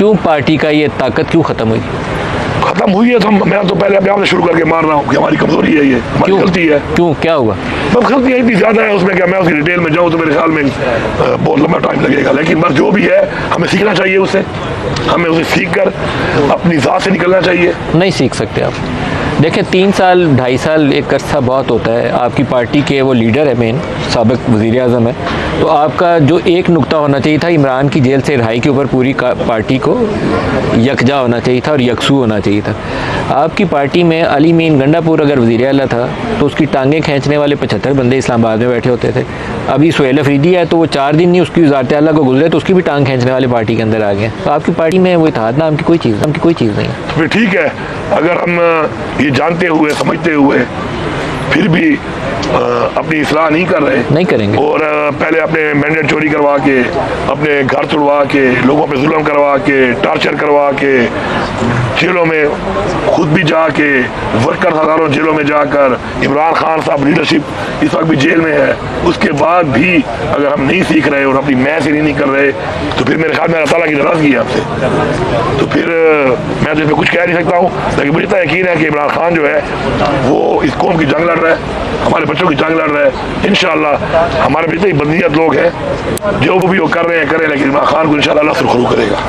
کیوں پارٹی کا یہ طاقت کیوں ختم ہوئی؟ ختم ہوئی ہے تو میں تو پہلے اپنے آپ سے شروع کر کے مار رہا ہوں کہ ہماری کمزوری ہے، یہ ہماری غلطی ہے. کیوں کیا ہوا؟ بس غلطیاں اتنی زیادہ ہے اس میں کہ میں اس کی ڈیٹیل میں جاؤں تو میرے خیال میں بہت لمبا ٹائم لگے گا. لیکن بس جو بھی ہے ہمیں سیکھنا چاہیے اس سے، ہمیں اسے سیکھ کر اپنی ذات سے نکلنا چاہیے. نہیں سیکھ سکتے آپ. دیکھیں 3 سال 2.5 سال ایک عرصہ بہت ہوتا ہے. آپ کی پارٹی کے وہ لیڈر ہے، مین سابق وزیر اعظم ہے، تو آپ کا جو ایک نقطہ ہونا چاہیے تھا عمران کی جیل سے رہائی کے اوپر پوری پارٹی کو یکجا ہونا چاہیے تھا اور یکسو ہونا چاہیے تھا. آپ کی پارٹی میں علی مین گنڈا پور اگر وزیر اعلیٰ تھا تو اس کی ٹانگیں کھینچنے والے 75 بندے اسلام آباد میں بیٹھے ہوتے تھے. ابھی سہیل افریدی ہے تو وہ 4 دن نہیں اس کی وزارت اعلیٰ کو گزرے تو اس کی بھی ٹانگ کھینچنے والے پارٹی کے اندر آ گئے. تو آپ کی پارٹی میں وہ اتحاد نام کی کوئی چیز نہیں. پھر ٹھیک ہے، اگر ہم یہ جانتے ہوئے سمجھتے ہوئے پھر بھی اپنی اصلاح نہیں کر رہے، نہیں کریں گے، اور پہلے اپنے مینڈیٹ چوری کروا کے، اپنے گھر توڑوا کے، لوگوں پہ ظلم کروا کے، ٹارچر کروا کے، جیلوں میں خود بھی جا کے، ورکر ہزاروں جیلوں میں جا کر، عمران خان صاحب لیڈرشپ اس وقت بھی جیل میں ہے، اس کے بعد بھی اگر ہم نہیں سیکھ رہے اور اپنی میں سے نہیں کر رہے تو پھر میرے خیال میں اللہ تعالیٰ کی ناراضگی ہے ہم سے. تو پھر میں تو اس میں کچھ کہہ نہیں سکتا ہوں، لیکن مجھے اتنا یقین ہے کہ عمران خان جو ہے وہ اس قوم کی جنگ لڑ رہا ہے، ہمارے بچوں کی جنگ لڑ رہا ہے. انشاءاللہ ہمارے جتنے بدنیت لوگ ہیں جو بھی وہ کر رہے ہیں کریں، لیکن عمران خان کو انشاءاللہ اللہ سرخرو کرے گا.